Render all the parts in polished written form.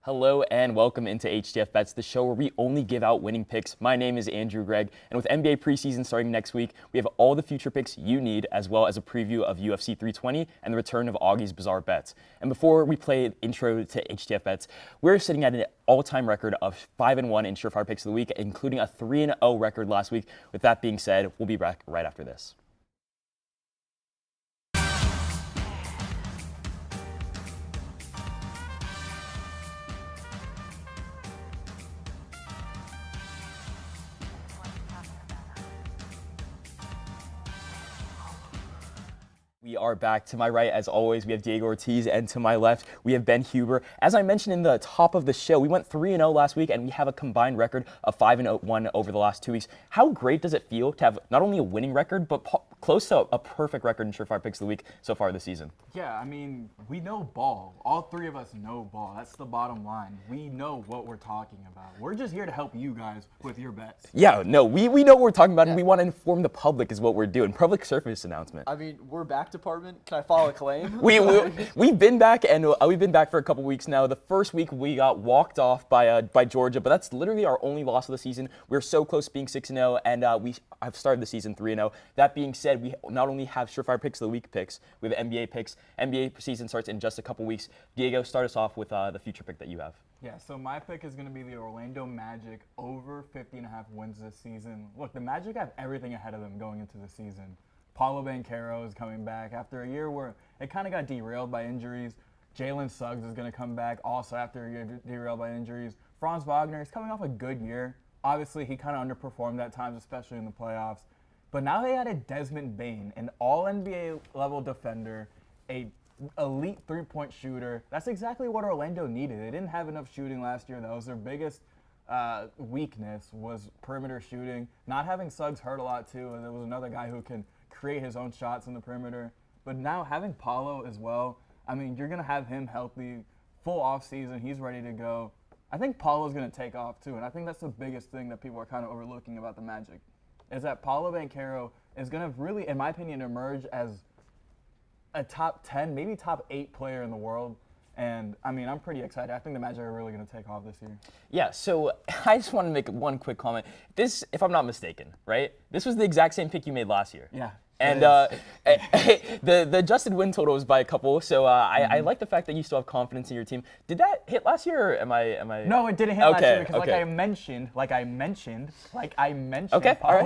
Hello and welcome into HTF Bets, the show where we only give out winning picks. My name is Andrew Gregg, and with NBA preseason starting next week, we have all the future picks you need, as well as a preview of UFC 320 and the return of Augie's Bizarre Bets. And before we play intro to HTF Bets, we're sitting at an all-time record of 5-1 in Surefire Picks of the Week, including a 3-0 record last week. With that being said, we'll be back right after this. We are back. To my right, as always, we have Diego Ortiz, and to my left, we have Ben Huber. As I mentioned in the top of the show, we went 3-0 last week, and we have a combined record of 5-1 over the last 2 weeks. How great does it feel to have not only a winning record, but close to a perfect record in Surefire Picks of the Week so far this season? Yeah, I mean, we know ball. All three of us know ball. That's the bottom line. We know what we're talking about. We're just here to help you guys with your bets. Yeah, no, we know what we're talking about, and we want to inform the public is what we're doing. Public service announcement. I mean, we're back department. Can I file a claim? We've been back, and we've been back for a couple weeks now. The first week we got walked off by Georgia, but that's literally our only loss of the season. We're so close to being 6-0, and we have started the season 3-0. That being said, we not only have Surefire Picks of the Week picks, we have NBA picks. NBA season starts in just a couple weeks. Diego, start us off with the future pick that you have. Yeah, so my pick is going to be the Orlando Magic over 50.5 wins this season. Look, the Magic have everything ahead of them going into the season. Paulo Banchero is coming back after a year where it kind of got derailed by injuries. Jalen Suggs is going to come back also after a year derailed by injuries. Franz Wagner is coming off a good year. Obviously, he kind of underperformed at times, especially in the playoffs. But now they added Desmond Bane, an all-NBA level defender, a elite three-point shooter. That's exactly what Orlando needed. They didn't have enough shooting last year. That was their biggest weakness, was perimeter shooting. Not having Suggs hurt a lot, too. There was another guy who can create his own shots in the perimeter. But now having Paulo as well, I mean, you're going to have him healthy, full offseason. He's ready to go. I think Paulo's going to take off, too. And I think that's the biggest thing that people are kind of overlooking about the Magic, is that Paulo Banchero is going to really, in my opinion, emerge as a top 10, maybe top 8 player in the world. And, I mean, I'm pretty excited. I think the Magic are really going to take off this year. Yeah, so I just want to make one quick comment. This, if I'm not mistaken, right, this was the exact same pick you made last year. Yeah. And the adjusted win total was by a couple, so I like the fact that you still have confidence in your team. Did that hit last year, or am I? No, it didn't hit last year because, like I mentioned, Paulo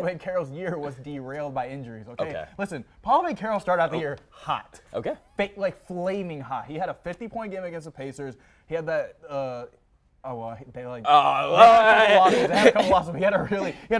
Banchero's year was derailed by injuries. Okay. Listen, Paulo Banchero started out the year hot. Okay. Like flaming hot. He had a 50-point game against the Pacers. He had that. They had a couple losses. He had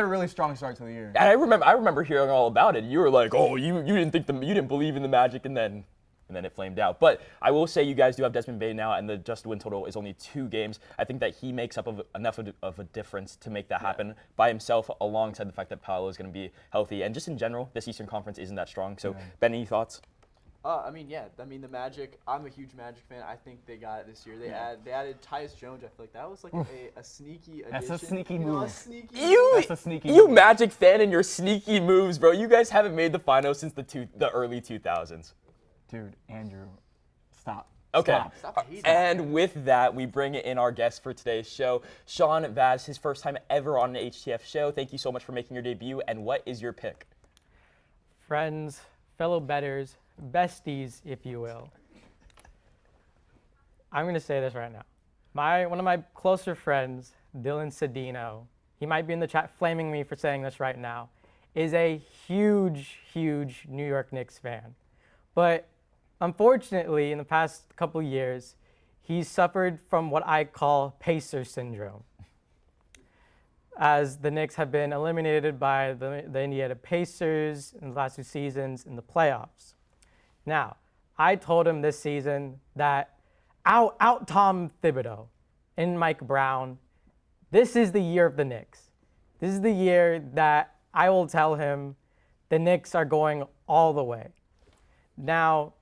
a really strong start to the year. And I remember hearing all about it. You were like, oh, you didn't believe in the Magic, and then it flamed out. But I will say you guys do have Desmond Bane now, and the adjusted win total is only 2 games. I think that he makes up enough of a difference to make that happen by himself, alongside the fact that Paolo is going to be healthy. And just in general, this Eastern Conference isn't that strong. So, Ben, any thoughts? The Magic, I'm a huge Magic fan. I think they got it this year. They added Tyus Jones. I feel like that was like a sneaky addition. That's a sneaky move. That's a sneaky move. Magic fan and your sneaky moves, bro. You guys haven't made the finals since the early 2000s. Dude, Andrew, stop. Okay. Stop and with that, we bring in our guest for today's show, Sean Vaz, his first time ever on an HTF show. Thank you so much for making your debut. And what is your pick? Friends, fellow bettors, besties, if you will. I'm going to say this right now. One of my closer friends, Dylan Cedino, he might be in the chat flaming me for saying this right now, is a huge, huge New York Knicks fan. But unfortunately, in the past couple years, he's suffered from what I call Pacer syndrome, as the Knicks have been eliminated by the Indiana Pacers in the last 2 seasons in the playoffs. Now, I told him this season that out Tom Thibodeau and Mike Brown, this is the year of the Knicks. This is the year that I will tell him the Knicks are going all the way. Now,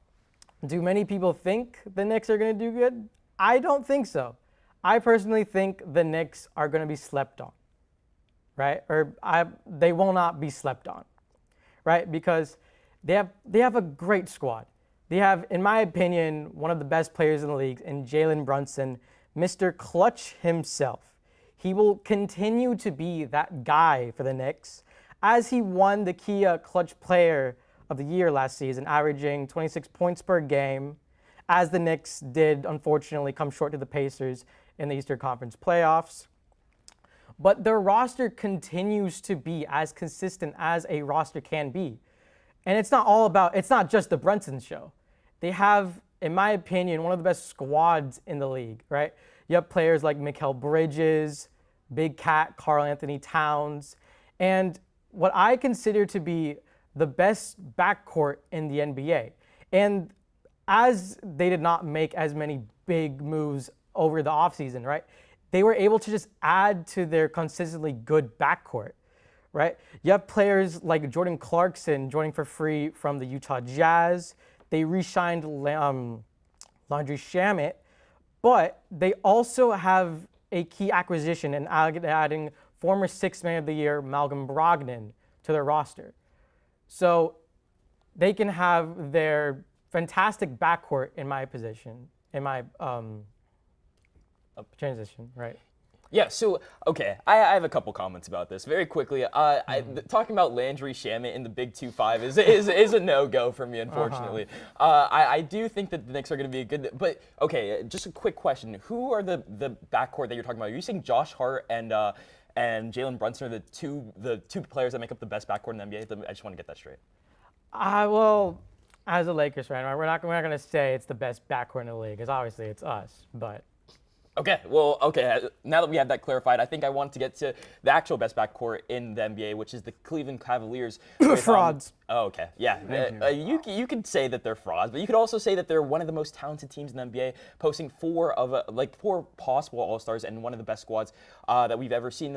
do many people think the Knicks are going to do good? I don't think so. I personally think the Knicks are going to be slept on, right? They will not be slept on, right? Because they have a great squad. They have, in my opinion, one of the best players in the league in Jalen Brunson, Mr. Clutch himself. He will continue to be that guy for the Knicks, as he won the Kia Clutch Player of the Year last season, averaging 26 points per game, as the Knicks did unfortunately come short to the Pacers in the Eastern Conference playoffs. But their roster continues to be as consistent as a roster can be. And it's not just the Brunson show. They have, in my opinion, one of the best squads in the league, right? You have players like Mikal Bridges, Big Cat, Karl Anthony Towns, and what I consider to be the best backcourt in the NBA. And as they did not make as many big moves over the offseason, right? They were able to just add to their consistently good backcourt, right? You have players like Jordan Clarkson joining for free from the Utah Jazz. They re-signed Landry Shamet, but they also have a key acquisition in adding former Sixth Man of the Year Malcolm Brogdon to their roster. So they can have their fantastic backcourt in my transition, right? Yeah, so, okay, I have a couple comments about this. Very quickly, talking about Landry Shamet in the Big 2-5 is a no-go for me, unfortunately. I do think that the Knicks are going to be a good, but, okay, just a quick question. Who are the backcourt that you're talking about? Are you saying Josh Hart and Jalen Brunson are the two players that make up the best backcourt in the NBA? I just want to get that straight. Well, as a Lakers fan, we're not going to say it's the best backcourt in the league, because obviously it's us, but... Okay, well, okay, now that we have that clarified, I think I want to get to the actual best backcourt in the NBA, which is the Cleveland Cavaliers. Frauds. Oh, okay, yeah. You could say that they're frauds, but you could also say that they're one of the most talented teams in the NBA, posting four possible All-Stars and one of the best squads that we've ever seen.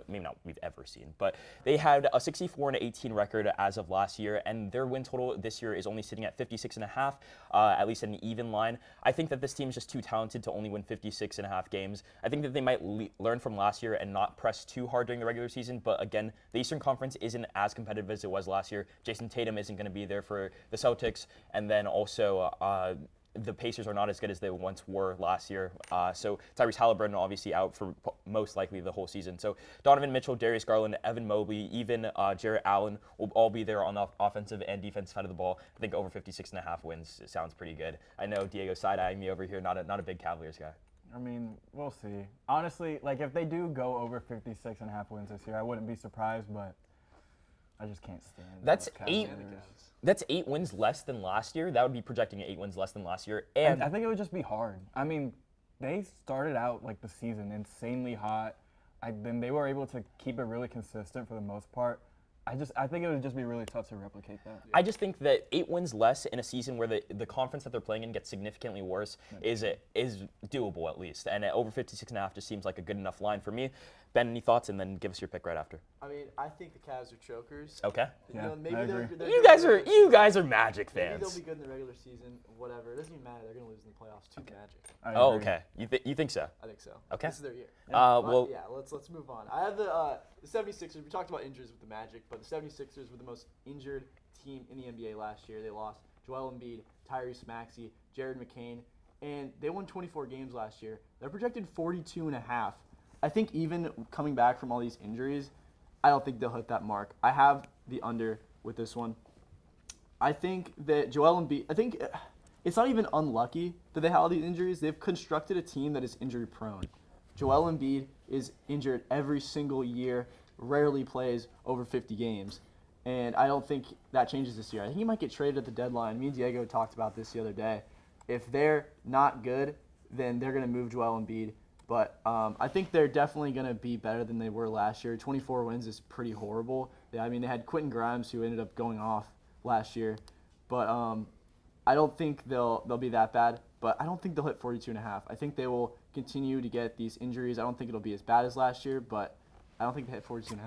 Maybe not we've ever seen, but they had a 64-18 record as of last year, and their win total this year is only sitting at 56.5, at least an even line. I think that this team is just too talented to only win 56.5 games. I think that they might learn from last year and not press too hard during the regular season, but again, the Eastern Conference isn't as competitive as it was last year. Jason Tatum isn't going to be there for the Celtics, and then also the Pacers are not as good as they once were last year. So Tyrese Halliburton obviously out for most likely the whole season. So Donovan Mitchell, Darius Garland, Evan Mobley, even Jarrett Allen will all be there on the offensive and defensive side of the ball. I think over 56.5 wins sounds pretty good. I know Diego side-eyeing me over here, not a big Cavaliers guy. I mean, we'll see. Honestly, like if they do go over 56.5 wins this year, I wouldn't be surprised, but I just can't stand That's those Cavaliers. That's 8 wins less than last year. That would be projecting 8 wins less than last year. And I think it would just be hard. I mean, they started out like the season insanely hot. Then they were able to keep it really consistent for the most part. I think it would just be really tough to replicate that. I just think that 8 wins less in a season where the conference that they're playing in gets significantly worse is doable at least. And at over 56.5 just seems like a good enough line for me. Ben, any thoughts? And then give us your pick right after. I mean, I think the Cavs are chokers. Okay. You Yeah, know, maybe I they're agree. You guys are Magic Maybe fans. they'll be good in the regular season, whatever. It doesn't even matter. They're going to lose in the playoffs to the Magic. I Oh, agree. okay. You think so? I think so. Okay. This is their year. Well, Yeah, let's move on. I have the 76ers. We talked about injuries with the Magic, but the 76ers were the most injured team in the NBA last year. They lost Joel Embiid, Tyrese Maxey, Jared McCain, and they won 24 games last year. They're projected 42.5. I think even coming back from all these injuries, I don't think they'll hit that mark. I have the under with this one. I think that Joel Embiid, I think it's not even unlucky that they have all these injuries. They've constructed a team that is injury prone. Joel Embiid is injured every single year, rarely plays over 50 games. And I don't think that changes this year. I think he might get traded at the deadline. Me and Diego talked about this the other day. If they're not good, then they're going to move Joel Embiid. But I think they're definitely going to be better than they were last year. 24 wins is pretty horrible. They had Quentin Grimes, who ended up going off last year. But I don't think they'll be that bad. But I don't think they'll hit 42.5. I think they will continue to get these injuries. I don't think it'll be as bad as last year, but I don't think they hit 42.5.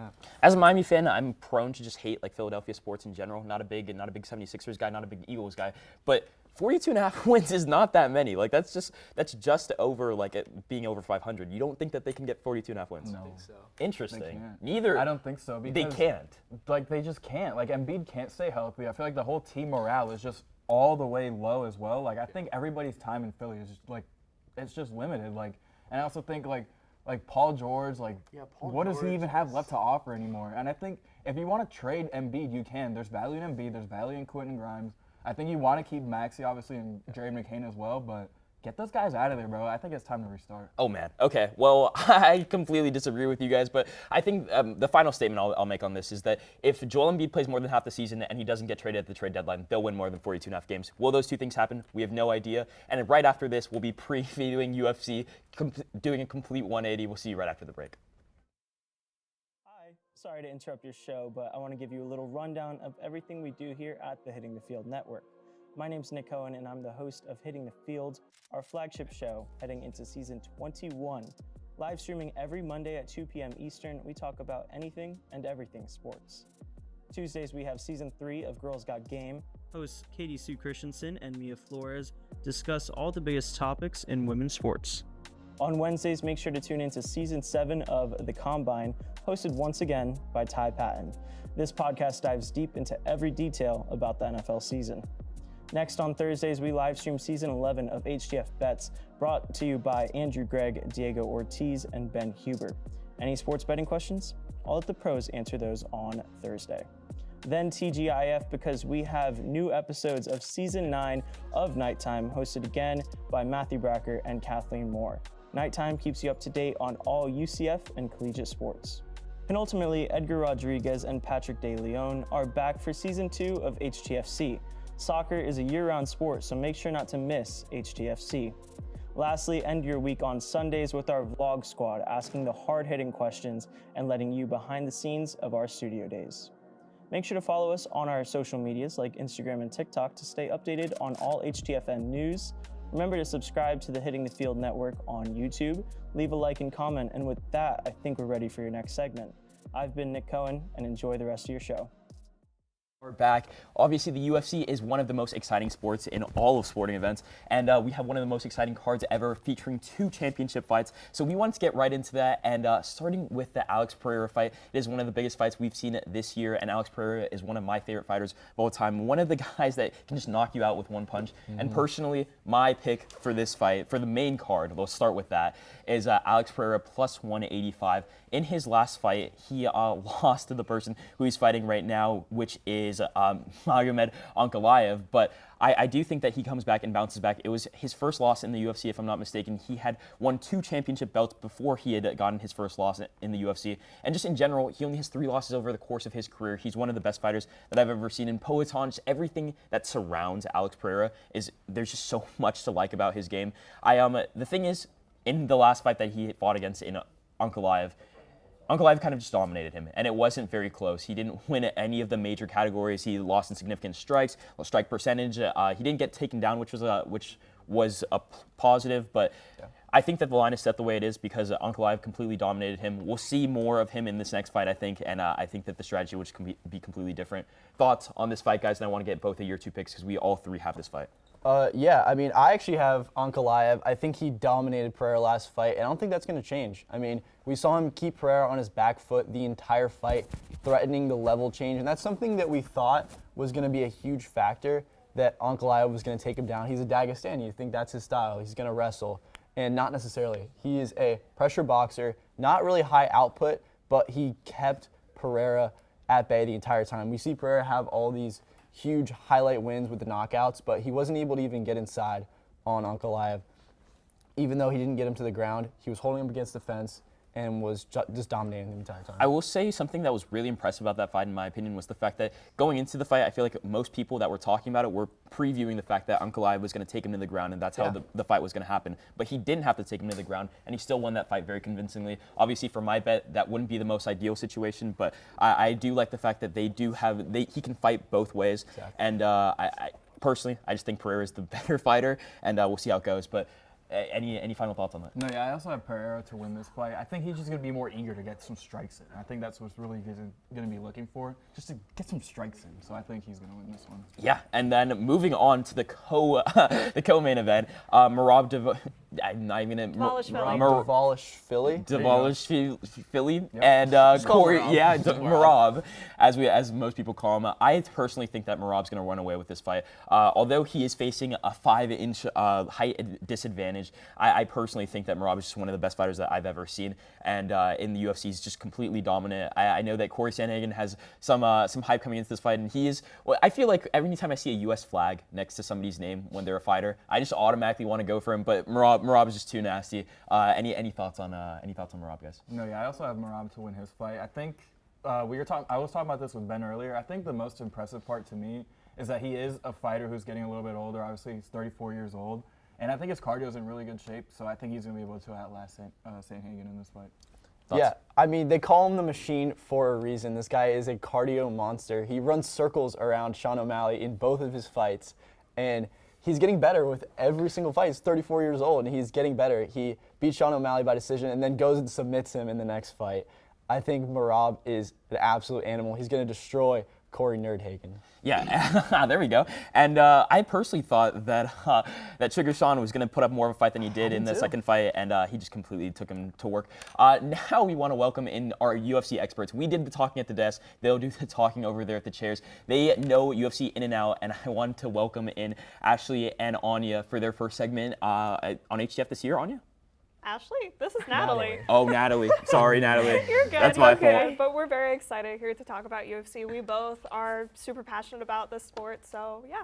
as a Miami fan, I'm prone to just hate like Philadelphia sports in general. Not a big 76ers guy, not a big Eagles guy. But 42.5 wins is not that many. Like that's just over like it being over 500. You don't think that they can get 42.5 wins? No. I think so. Interesting. They can't. Neither. I don't think so because They can't. Like they just can't. Like Embiid can't stay healthy. I feel like the whole team morale is just all the way low as well. Like I think everybody's time in Philly is just like it's just limited. Like And I also think like Paul George, what does he even have left to offer anymore? And I think if you want to trade Embiid, you can. There's value in Embiid. There's value in Quentin Grimes. I think you want to keep Maxey, obviously, and Jared McCain as well, but get those guys out of there, bro. I think it's time to restart. Oh, man. Okay. Well, I completely disagree with you guys, but I think the final statement I'll make on this is that if Joel Embiid plays more than half the season and he doesn't get traded at the trade deadline, they'll win more than 42.5 games. Will those two things happen? We have no idea. And right after this, we'll be previewing UFC, doing a complete 180. We'll see you right after the break. Hi. Sorry to interrupt your show, but I want to give you a little rundown of everything we do here at the Hitting the Field Network. My name's Nick Cohen, and I'm the host of Hitting the Field, our flagship show heading into season 21. Live streaming every Monday at 2 p.m. Eastern, we talk about anything and everything sports. Tuesdays, we have season 3 of Girls Got Game. Hosts Katie Sue Christensen and Mia Flores discuss all the biggest topics in women's sports. On Wednesdays, make sure to tune into season 7 of The Combine, hosted once again by Ty Patton. This podcast dives deep into every detail about the NFL season. Next on Thursdays, we live stream season 11 of HTF Bets, brought to you by Andrew Gregg, Diego Ortiz, and Ben Huber. Any sports betting questions? I'll let the pros answer those on Thursday. Then TGIF, because we have new episodes of season 9 of Nighttime, hosted again by Matthew Bracker and Kathleen Moore. Nighttime keeps you up to date on all UCF and collegiate sports. Penultimately, Edgar Rodriguez and Patrick De Leon are back for season 2 of HTFC. Soccer is a year-round sport, so make sure not to miss HTFC. Lastly, end your week on Sundays with our vlog squad, asking the hard-hitting questions and letting you behind the scenes of our studio days. Make sure to follow us on our social medias like Instagram and TikTok to stay updated on all HTFN news. Remember to subscribe to the Hitting the Field Network on YouTube, leave a like and comment, and with that, I think we're ready for your next segment. I've been Nick Cohen, and enjoy the rest of your show. We're back. Obviously, the UFC is one of the most exciting sports in all of sporting events, and we have one of the most exciting cards ever featuring 2 championship fights. So we wanted to get right into that, and starting with the Alex Pereira fight. It is one of the biggest fights we've seen this year, and Alex Pereira is one of my favorite fighters of all time. One of the guys that can just knock you out with one punch. And personally, my pick for this fight, for the main card, we'll start with that, is Alex Pereira plus 185. In his last fight, he lost to the person who he's fighting right now, which is Magomed Ankalaev, but I do think that he comes back and bounces back. It was his first loss in the UFC, if I'm not mistaken. He had won 2 championship belts before he had gotten his first loss in the UFC. And just in general, he only has 3 losses over the course of his career. He's one of the best fighters that I've ever seen. In Poatan, just everything that surrounds Alex Pereira there's just so much to like about his game. The thing is, in the last fight that he fought against in Ankalaev kind of just dominated him, and it wasn't very close. He didn't win any of the major categories. He lost in significant strikes, strike percentage. He didn't get taken down, which was a positive, but yeah. I think that the line is set the way it is because Ankalaev completely dominated him. We'll see more of him in this next fight, I think, and I think that the strategy would be completely different. Thoughts on this fight, guys? And I want to get both of your 2 picks because we all 3 have this fight. Yeah, I mean, I actually have Ankalaev. I think he dominated Pereira last fight, and I don't think that's going to change. I mean, we saw him keep Pereira on his back foot the entire fight, threatening the level change, and that's something that we thought was going to be a huge factor, that Ankalaev was going to take him down. He's a Dagestani. You think that's his style. He's going to wrestle, and not necessarily. He is a pressure boxer, not really high output, but he kept Pereira at bay the entire time. We see Pereira have all these huge highlight wins with the knockouts, but he wasn't able to even get inside on Ankalaev. Even though he didn't get him to the ground, he was holding him against the fence and was just dominating the entire time. I will say something that was really impressive about that fight, in my opinion, was the fact that going into the fight, I feel like most people that were talking about it were previewing the fact that Ankalaev was going to take him to the ground, and that's how the fight was going to happen. But he didn't have to take him to the ground, and he still won that fight very convincingly. Obviously, for my bet, that wouldn't be the most ideal situation, but I do like the fact that he can fight both ways. Exactly. And I personally, I just think Pereira is the better fighter, and we'll see how it goes. But any final thoughts on that? No, yeah, I also have Pereira to win this fight. I think he's just going to be more eager to get some strikes in. I think that's what's really going to be looking for, just to get some strikes in. So I think he's going to win this one. Yeah, and then moving on to the co-main event, Merab I'm not even gonna Devolish Philly. Philly and Corey, Merab, as most people call him. I personally think that Merab's going to run away with this fight. Although he is facing a 5-inch height disadvantage, I personally think that Merab is just one of the best fighters that I've ever seen, and in the UFC he's just completely dominant. I know that Corey Sandhagen has some hype coming into this fight, and he is. Well, I feel like every time I see a U.S. flag next to somebody's name when they're a fighter, I just automatically want to go for him. But Merab is just too nasty. Any thoughts on Merab, guys? No, yeah, I also have Merab to win his fight. I think I was talking about this with Ben earlier. I think the most impressive part to me is that he is a fighter who's getting a little bit older. Obviously, he's 34 years old, and I think his cardio is in really good shape. So I think he's going to be able to outlast Sandhagen in this fight. Thoughts? Yeah, I mean, they call him the machine for a reason. This guy is a cardio monster. He runs circles around Sean O'Malley in both of his fights, and he's getting better with every single fight. He's 34 years old, and he's getting better. He beat Sean O'Malley by decision and then goes and submits him in the next fight. I think Merab is an absolute animal. He's going to destroy Corey Nerdhagen. Yeah, there we go. And I personally thought that that Trigger Sean was going to put up more of a fight than he did in the second fight, and he just completely took him to work. Now we want to welcome in our UFC experts. We did the talking at the desk. They'll do the talking over there at the chairs. They know UFC in and out, and I want to welcome in Ashley and Anya for their first segment on HTF this year. Anya? Ashley, this is Natalie. Oh, Natalie. Sorry, Natalie. You're good. That's my fault. Good. But we're very excited here to talk about UFC. We both are super passionate about this sport, so yeah.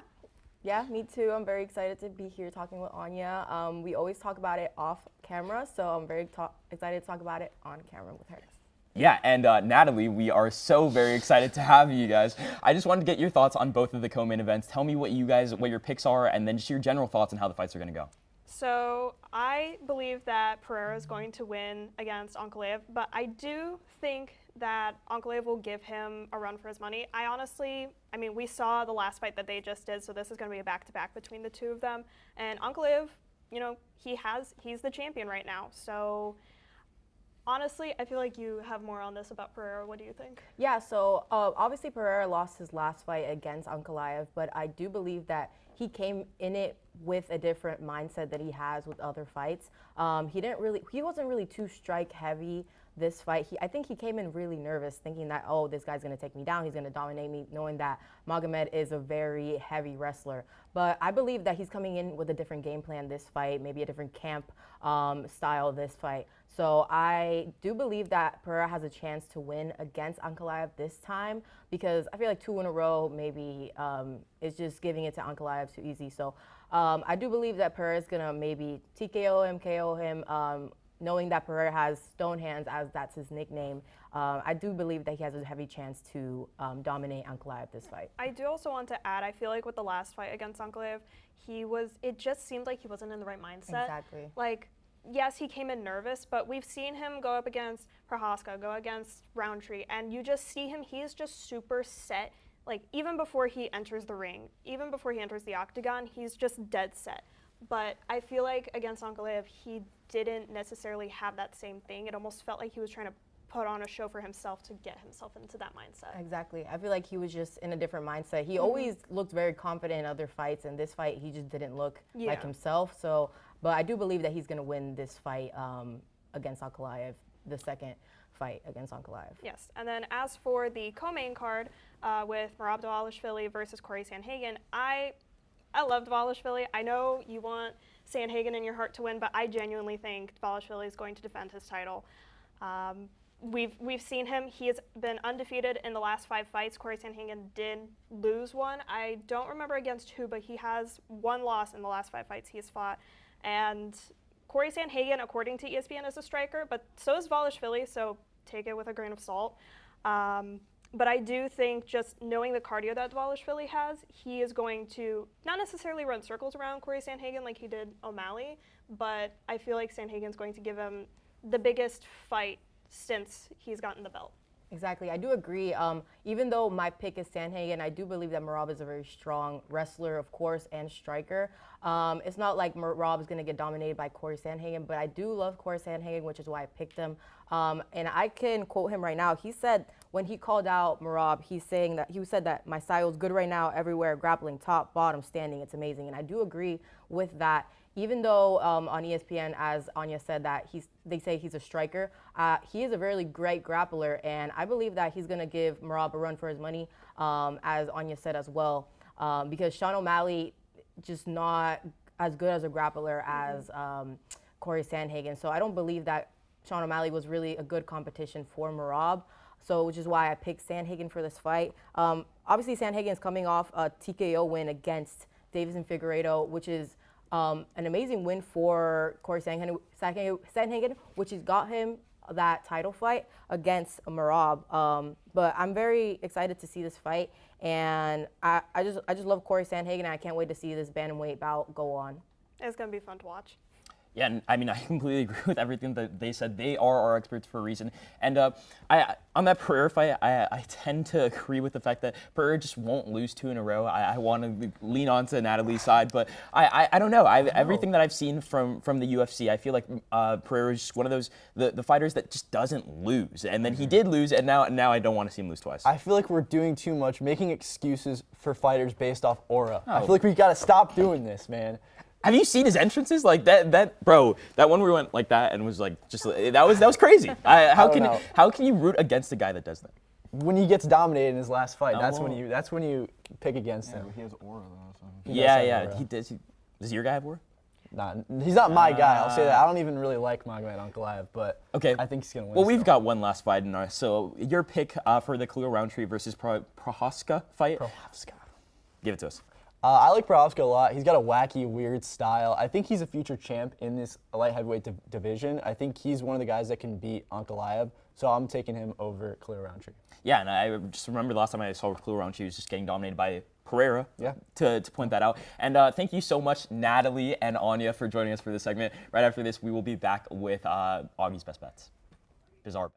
Yeah, me too. I'm very excited to be here talking with Anya. We always talk about it off camera, so I'm very excited to talk about it on camera with her. Yeah, and Natalie, we are so very excited to have you guys. I just wanted to get your thoughts on both of the co-main events. Tell me what your picks are, and then just your general thoughts on how the fights are going to go. So I believe that Pereira is going to win against Ankalaev, but I do think that Ankalaev will give him a run for his money. I mean, we saw the last fight that they just did, so this is going to be a back-to-back between the two of them. And Ankalaev, you know, he's the champion right now. So honestly, I feel like you have more on this about Pereira. What do you think? Yeah, so obviously Pereira lost his last fight against Ankalaev, but I do believe that he came in it with a different mindset that he has with other fights. He wasn't really too strike heavy this fight. I think he came in really nervous, thinking that, oh, this guy's going to take me down, he's going to dominate me, knowing that Magomed is a very heavy wrestler. But I believe that he's coming in with a different game plan this fight, maybe a different camp style this fight. So I do believe that Pereira has a chance to win against Ankalaev this time, because I feel like 2 in a row maybe is just giving it to Ankalaev too easy. So I do believe that Pereira is going to maybe TKO him, KO him, knowing that Pereira has stone hands, as that's his nickname. I do believe that he has a heavy chance to dominate Ankalaev this fight. I do also want to add, I feel like with the last fight against Ankalaev, it just seemed like he wasn't in the right mindset. Exactly. Like, yes, he came in nervous, but we've seen him go up against Prohaska, go against Roundtree, and you just see him, he is just super set. Like, even before he enters the ring, even before he enters the octagon, he's just dead set. But I feel like against Ankalaev, he didn't necessarily have that same thing. It almost felt like he was trying to put on a show for himself to get himself into that mindset. Exactly. I feel like he was just in a different mindset. He always looked very confident in other fights, and this fight, he just didn't look like himself. So, but I do believe that he's going to win this fight against Ankalaev, the second fight against Ankalaev. Yes, and then as for the co-main card with Merab Dvalishvili versus Corey Sandhagen, I love Dvalishvili. I know you want Sandhagen in your heart to win, but I genuinely think Dvalishvili is going to defend his title. We've seen him. He has been undefeated in the last 5 fights. Corey Sandhagen did lose one. I don't remember against who, but he has 1 loss in the last 5 fights he has fought. And Corey Sandhagen, according to ESPN, is a striker, but so is Dvalishvili, so take it with a grain of salt. But I do think, just knowing the cardio that Dvalishvili has, he is going to not necessarily run circles around Corey Sandhagen like he did O'Malley, but I feel like Sandhagen's going to give him the biggest fight since he's gotten the belt. Exactly. I do agree. Even though my pick is Sandhagen, I do believe that Merab is a very strong wrestler, of course, and striker. It's not like Merab is going to get dominated by Corey Sandhagen, but I do love Corey Sandhagen, which is why I picked him. And I can quote him right now. He said when he called out Merab, he said that my style is good right now, everywhere, grappling, top, bottom, standing. It's amazing. And I do agree with that. even though on ESPN, as Anya said, that they say he's a striker, he is a really great grappler, and I believe that he's going to give Merab a run for his money, as Anya said as well, because Sean O'Malley just not as good as a grappler as Corey Sandhagen. So I don't believe that Sean O'Malley was really a good competition for Merab. So, which is why I picked Sandhagen for this fight. Obviously, Sandhagen is coming off a TKO win against Davison Figueiredo, which is an amazing win for Corey Sandhagen, which has got him that title fight against Merab. But I'm very excited to see this fight, and I just love Corey Sandhagen, and I can't wait to see this bantamweight bout go on. It's going to be fun to watch. Yeah, and I mean, I completely agree with everything that they said. They are our experts for a reason. And on that Pereira fight, I tend to agree with the fact that Pereira just won't lose 2 in a row. I want to lean on to Natalie's side, but I don't know. Everything that I've seen from the UFC, I feel like Pereira is just one of those the fighters that just doesn't lose. And then he did lose, and now I don't want to see him lose twice. I feel like we're doing too much, making excuses for fighters based off aura. I feel like we got to stop doing this, man. Have you seen his entrances? Like that bro, that one where he went like that and was like just that was crazy. How can you root against a guy that does that? When he gets dominated in his last fight, that's when you pick against him. But he has aura though. So. Yeah. He does. Does your guy have aura? He's not my guy. I'll say that. I don't even really like Magomed Ankalaev, but okay. I think he's gonna win. Well, we've got one last fight in our. So your pick for the Khalil Roundtree versus Prochazka fight. Prochazka. Give it to us. I like Prochazka a lot. He's got a wacky, weird style. I think he's a future champ in this light heavyweight division. I think he's one of the guys that can beat Ankalaev, so I'm taking him over Khalil Roundtree. Yeah, and I just remember the last time I saw Khalil Roundtree was just getting dominated by Pereira. Yeah. To point that out. And thank you so much, Natalie and Anya, for joining us for this segment. Right after this, we will be back with Augie's Best Bets. Bizarre.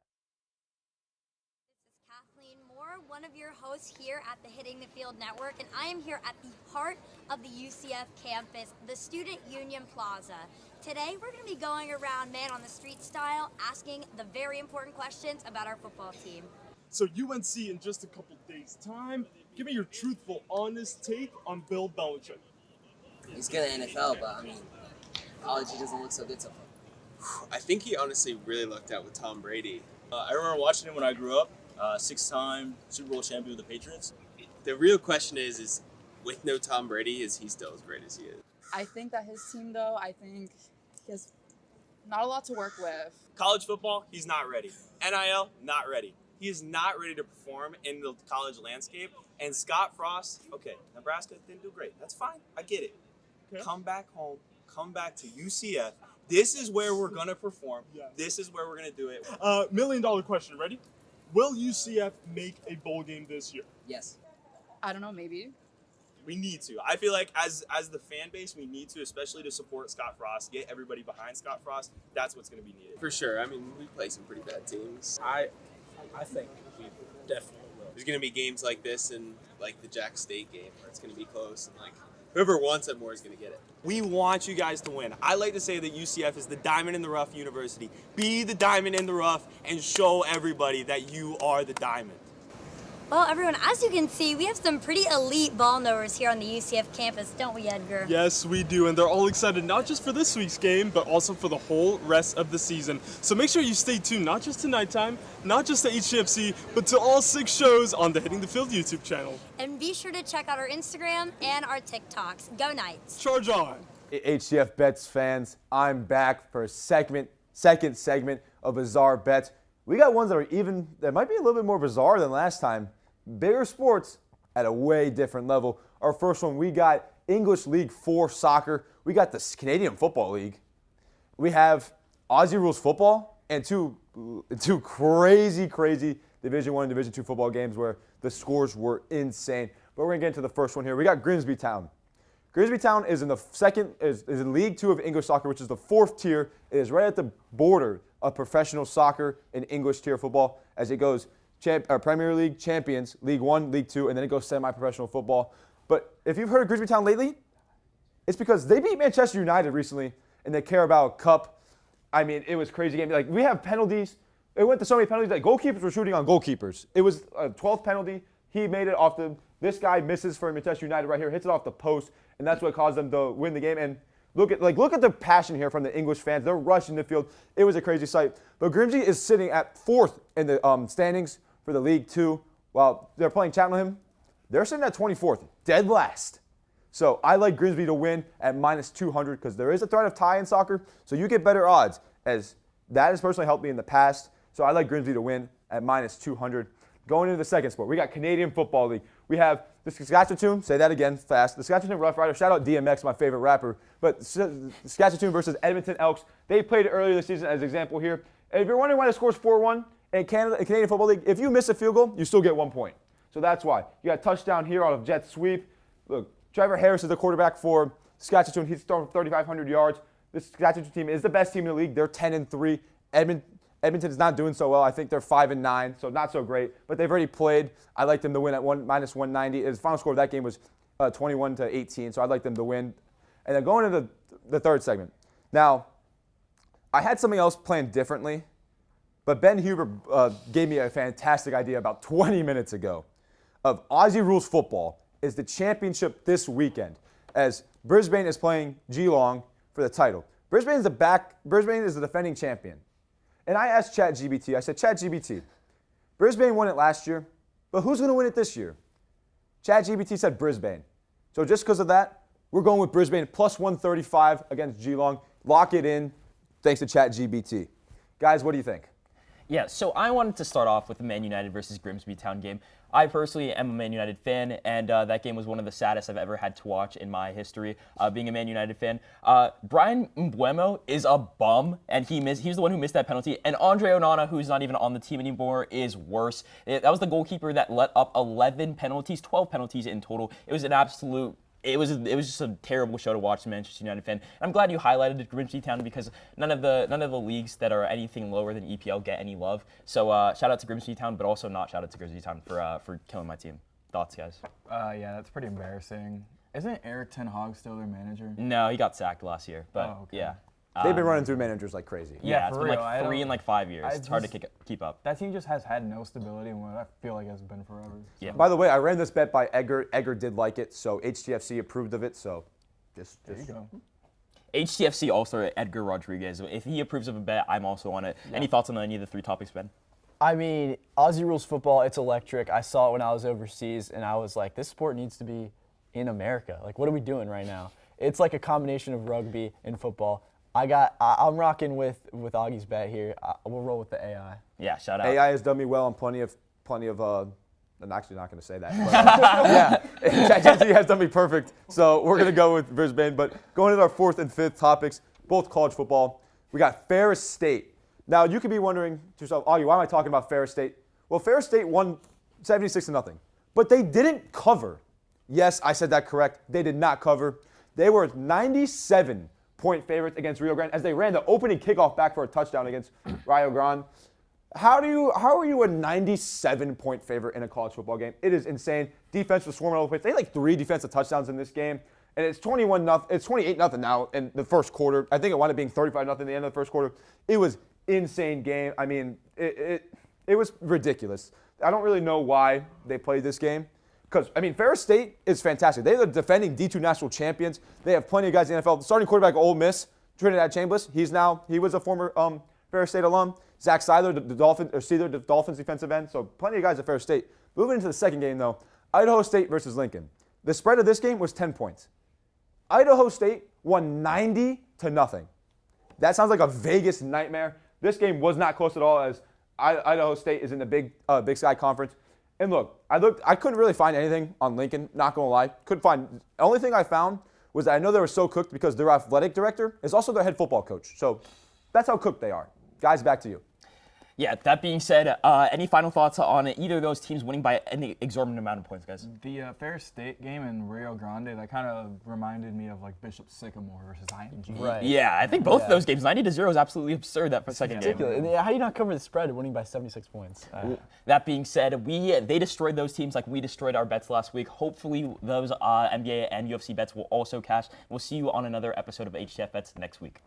One of your hosts here at the Hitting the Field Network, and I am here at the heart of the UCF campus, the Student Union Plaza. Today, we're going to be going around man on the street style, asking the very important questions about our football team. So UNC in just a couple days' time, give me your truthful, honest take on Bill Belichick. He's good at NFL, but I mean, college he doesn't look so good so far. I think he honestly really lucked out with Tom Brady. I remember watching him when I grew up. 6-time Super Bowl champion with the Patriots. The real question is with no Tom Brady, is he still as great as he is? I think that his team, though, he has not a lot to work with. College football, he's not ready. NIL, not ready. He is not ready to perform in the college landscape. And Scott Frost, okay, Nebraska didn't do great. That's fine. I get it. Okay. Come back home. Come back to UCF. This is where we're going to perform. Yes. This is where we're going to do it. $1 million question. Ready? Will UCF make a bowl game this year? Yes. I don't know, maybe. We need to. I feel like as the fan base, we need to, especially to support Scott Frost, get everybody behind Scott Frost. That's what's going to be needed. For sure. I mean, we play some pretty bad teams. I think we definitely will. There's going to be games like this and like the Jack State game where it's going to be close and like whoever wants it more is going to get it. We want you guys to win. I like to say that UCF is the diamond in the rough university. Be the diamond in the rough and show everybody that you are the diamond. Well, everyone, as you can see, we have some pretty elite ball knowers here on the UCF campus, don't we, Edgar? Yes, we do, and they're all excited not just for this week's game, but also for the whole rest of the season. So make sure you stay tuned, not just to nighttime, not just to HTFC, but to all 6 shows on the Hitting the Field YouTube channel. And be sure to check out our Instagram and our TikToks. Go Knights! Charge on! HTF Bets fans, I'm back for a second segment of Bizarre Bets. We got ones that might be a little bit more bizarre than last time. Bigger sports at a way different level. Our first one, we got English League 4 soccer. We got the Canadian Football League. We have Aussie rules football and two crazy Division 1 and Division 2 football games where the scores were insane. But we're going to get into the first one here. We got Grimsby Town. Grimsby Town is in the is in League 2 of English soccer, which is the 4th tier. It is right at the border of professional soccer and English tier football as it goes Premier League champions, League 1, League 2, and then it goes semi-professional football. But if you've heard of Grimsby Town lately, it's because they beat Manchester United recently in the Carabao Cup. I mean, it was a crazy game. Like, we have penalties. It went to so many penalties. Like, goalkeepers were shooting on goalkeepers. It was a 12th penalty. He made it off this guy misses for Manchester United right here, hits it off the post, and that's what caused them to win the game. And Look at the passion here from the English fans. They're rushing the field. It was a crazy sight. But Grimsby is sitting at 4th in the standings for the League Two, while they're playing Cheltenham. They're sitting at 24th, dead last. So I like Grimsby to win at -200 because there is a threat of tie in soccer, so you get better odds, as that has personally helped me in the past. So I like Grimsby to win at -200. Going into the second sport, we got Canadian Football League. We have the Saskatchewan, say that again fast, the Saskatchewan Rough Riders. Shout out DMX, my favorite rapper. But Saskatchewan versus Edmonton Elks. They played earlier this season as an example here. And if you're wondering why the score's 4-1 in Canadian Football League, if you miss a field goal, you still get 1 point. So that's why. You got a touchdown here out of jet sweep. Look, Trevor Harris is the quarterback for Saskatchewan. He's thrown 3,500 yards. This Saskatchewan team is the best team in the league. They're 10-3. Edmonton is not doing so well. I think they're 5-9, so not so great. But they've already played. I like them to win at -190. The final score of that game was 21-18, so I'd like them to win. And then going into the third segment. Now, I had something else planned differently, but Ben Huber gave me a fantastic idea about 20 minutes ago of Aussie Rules Football is the championship this weekend, as Brisbane is playing Geelong for the title. Brisbane is the defending champion. And I asked ChatGPT, I said, ChatGPT, Brisbane won it last year, but who's going to win it this year? ChatGPT said Brisbane. So just because of that, we're going with Brisbane +135 against Geelong. Lock it in, thanks to ChatGPT. Guys, what do you think? Yeah, so I wanted to start off with the Man United versus Grimsby Town game. I personally am a Man United fan, and that game was one of the saddest I've ever had to watch in my history, being a Man United fan. Brian Mbeumo is a bum, and he's the one who missed that penalty. And Andre Onana, who's not even on the team anymore, is worse. That was the goalkeeper that let up 11 penalties, 12 penalties in total. It was an absolute... It was just a terrible show to watch as a Manchester United fan. And I'm glad you highlighted Grimsby Town because none of the leagues that are anything lower than EPL get any love. So shout out to Grimsby Town, but also not shout out to Grimsby Town for killing my team. Thoughts, guys? Yeah, that's pretty embarrassing. Isn't Eric Ten Hag still their manager? No, he got sacked last year. But okay. Yeah. They've been running through managers like crazy. Yeah, it's been like 3 in like 5 years. It's hard to keep up. That team just has had no stability, and I feel like it's been forever. Yeah. By the way, I ran this bet by Edgar. Edgar did like it, so HTFC approved of it. So just there you go. HTFC also Edgar Rodriguez. If he approves of a bet, I'm also on it. Yeah. Any thoughts on any of the 3 topics, Ben? I mean, Aussie Rules Football, it's electric. I saw it when I was overseas, and I was like, this sport needs to be in America. Like, what are we doing right now? It's like a combination of rugby and football. I'm rocking with Augie's bet here. We'll roll with the AI. Yeah, shout out. AI has done me well on plenty of. I'm actually not going to say that. But, yeah, ChatGPT has done me perfect. So we're going to go with Brisbane. But going into our 4th and 5th topics, both college football. We got Ferris State. Now you could be wondering to yourself, Augie, why am I talking about Ferris State? Well, Ferris State won 76-0, but they didn't cover. Yes, I said that correct. They did not cover. They were 97-point favorites against Rio Grande as they ran the opening kickoff back for a touchdown against Rio Grande. How are you a 97-point favorite in a college football game? It is insane. Defense was swarming all over the place. They had like 3 defensive touchdowns in this game, and it's 21-0. It's 28-0 now in the first quarter. I think it wound up being 35-0 in the end of the first quarter. It was insane game. I mean, it was ridiculous. I don't really know why they played this game. Because, I mean, Ferris State is fantastic. They're the defending D2 national champions. They have plenty of guys in the NFL. The starting quarterback of Ole Miss, Trinidad Chambliss, he was a former Ferris State alum. Zach Seidler, the Dolphins defensive end. So plenty of guys at Ferris State. Moving into the second game, though, Idaho State versus Lincoln. The spread of this game was 10 points. Idaho State won 90-0. That sounds like a Vegas nightmare. This game was not close at all, as Idaho State is in the Big Sky Conference. And look, I couldn't really find anything on Lincoln, not going to lie. The only thing I found was that I know they were so cooked because their athletic director is also their head football coach. So that's how cooked they are. Guys, back to you. Yeah, that being said, any final thoughts on either of those teams winning by any exorbitant amount of points, guys? The Ferris State game in Rio Grande, that kind of reminded me of like Bishop Sycamore versus IMG. Right. Yeah, I think both of those games, 90-0 is absolutely absurd, that second game. Ridiculous. How do you not cover the spread winning by 76 points? That being said, they destroyed those teams like we destroyed our bets last week. Hopefully those NBA and UFC bets will also cash. We'll see you on another episode of HTF Bets next week.